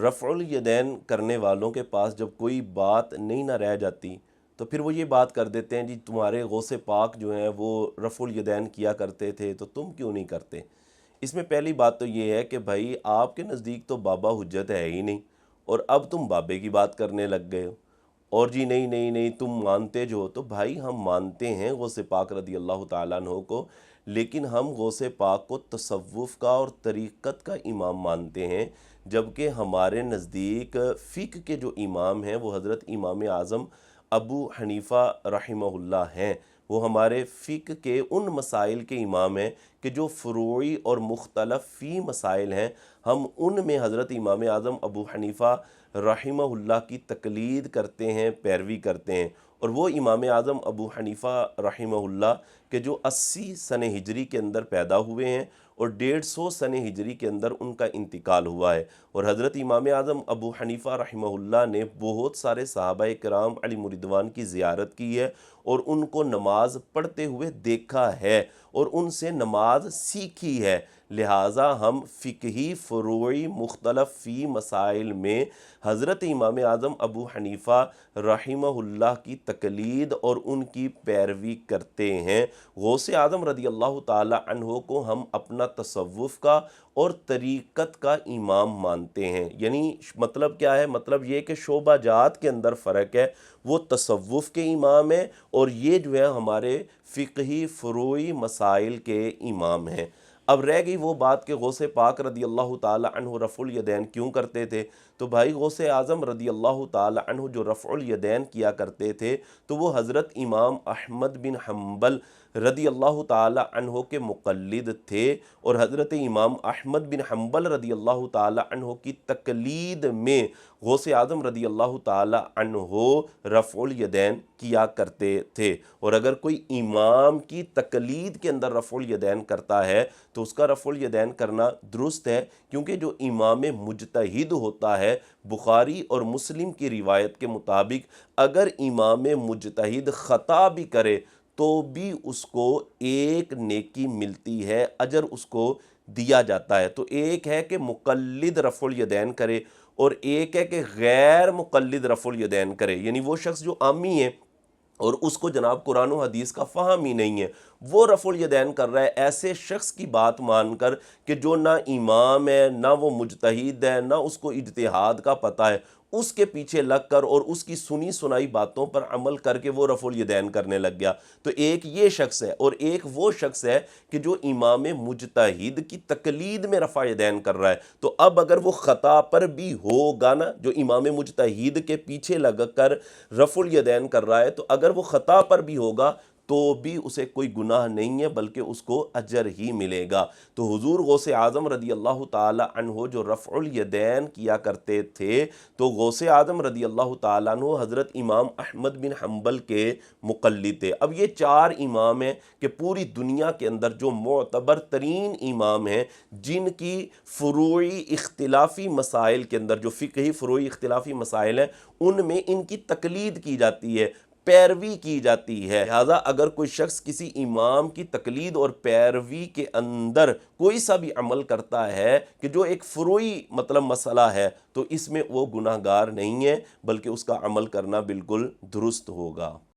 رفع الیدین کرنے والوں کے پاس جب کوئی بات نہیں نہ رہ جاتی تو پھر وہ یہ بات کر دیتے ہیں جی تمہارے غوث پاک جو ہیں وہ رفع الیدین کیا کرتے تھے تو تم کیوں نہیں کرتے۔ اس میں پہلی بات تو یہ ہے کہ بھائی آپ کے نزدیک تو بابا حجت ہے ہی نہیں، اور اب تم بابے کی بات کرنے لگ گئے ہو، اور جی نہیں نہیں نہیں تم مانتے جو ہو، تو بھائی ہم مانتے ہیں غوث پاک رضی اللہ تعالیٰ عنہ کو، لیکن ہم غوث پاک کو تصوف کا اور طریقت کا امام مانتے ہیں، جبکہ ہمارے نزدیک فقہ کے جو امام ہیں وہ حضرت امام اعظم ابو حنیفہ رحمہ اللہ ہیں۔ وہ ہمارے فقہ کے ان مسائل کے امام ہیں کہ جو فروعی اور مختلف فی مسائل ہیں، ہم ان میں حضرت امام اعظم ابو حنیفہ رحمہ اللہ کی تقلید کرتے ہیں، پیروی کرتے ہیں۔ اور وہ امام اعظم ابو حنیفہ رحمہ اللہ کہ جو 80 سن ہجری کے اندر پیدا ہوئے ہیں اور 150 سن ہجری کے اندر ان کا انتقال ہوا ہے، اور حضرت امام اعظم ابو حنیفہ رحمہ اللہ نے بہت سارے صحابہ کرام علیہ رضوان کی زیارت کی ہے اور ان کو نماز پڑھتے ہوئے دیکھا ہے اور ان سے نماز سیکھی ہے، لہٰذا ہم فقہی فروعی مختلف فی مسائل میں حضرت امام اعظم ابو حنیفہ رحمہ اللہ کی تقلید اور ان کی پیروی کرتے ہیں۔ غوث اعظم رضی اللہ تعالی عنہ کو ہم اپنا تصوف کا اور طریقت کا امام مانتے ہیں۔ یعنی مطلب کیا ہے؟ مطلب یہ کہ شعبہ جات کے اندر فرق ہے، وہ تصوف کے امام ہیں اور یہ جو ہے ہمارے فقہی فروعی مسائل کے امام ہیں۔ اب رہ گئی وہ بات کہ غوث پاک رضی اللہ تعالی عنہ رفع الیدین کیوں کرتے تھے؟ تو بھائی غوث اعظم رضی اللہ تعالی عنہ جو رفع الیدین کیا کرتے تھے تو وہ حضرت امام احمد بن حنبل رضی اللہ تعالی عنہ کے مقلد تھے، اور حضرت امام احمد بن حنبل رضی اللہ تعالی عنہ کی تقلید میں غوث اعظم رضی اللہ تعالی عنہ رفع الیدین کیا کرتے تھے۔ اور اگر کوئی امام کی تقلید کے اندر رفع الیدین کرتا ہے تو اس کا رفع الیدین کرنا درست ہے، کیونکہ جو امام مجتہد ہوتا ہے بخاری اور مسلم کی روایت کے مطابق اگر امام مجتہد خطا بھی کرے تو بھی اس کو ایک نیکی ملتی ہے، اجر اس کو دیا جاتا ہے۔ تو ایک ہے کہ مقلد رفع الیدین کرے اور ایک ہے کہ غیر مقلد رفع الیدین کرے، یعنی وہ شخص جو عامی ہے اور اس کو جناب قرآن و حدیث کا فہم ہی نہیں ہے، وہ رفع الیدین کر رہا ہے ایسے شخص کی بات مان کر کہ جو نہ امام ہے نہ وہ مجتہد ہے نہ اس کو اجتہاد کا پتہ ہے، اس کے پیچھے لگ کر اور اس کی سنی سنائی باتوں پر عمل کر کے وہ رفع الیدین کرنے لگ گیا۔ تو ایک یہ شخص ہے، اور ایک وہ شخص ہے کہ جو امام مجتہد کی تقلید میں رفع الیدین کر رہا ہے۔ تو اب اگر وہ خطا پر بھی ہوگا نا، جو امام مجتہد کے پیچھے لگ کر رفع الیدین کر رہا ہے، تو اگر وہ خطا پر بھی ہوگا تو بھی اسے کوئی گناہ نہیں ہے بلکہ اس کو اجر ہی ملے گا۔ تو حضور غوث اعظم رضی اللہ تعالی عنہ جو رفع الیدین کیا کرتے تھے، تو غوث اعظم رضی اللہ تعالی عنہ حضرت امام احمد بن حنبل کے مقلد تھے۔ اب یہ چار امام ہیں کہ پوری دنیا کے اندر جو معتبر ترین امام ہیں، جن کی فروعی اختلافی مسائل کے اندر، جو فقہی فروعی اختلافی مسائل ہیں، ان میں ان کی تقلید کی جاتی ہے، پیروی کی جاتی ہے۔ لہٰذا اگر کوئی شخص کسی امام کی تقلید اور پیروی کے اندر کوئی سا بھی عمل کرتا ہے کہ جو ایک فروعی مسئلہ ہے، تو اس میں وہ گناہ گار نہیں ہے بلکہ اس کا عمل کرنا بالکل درست ہوگا۔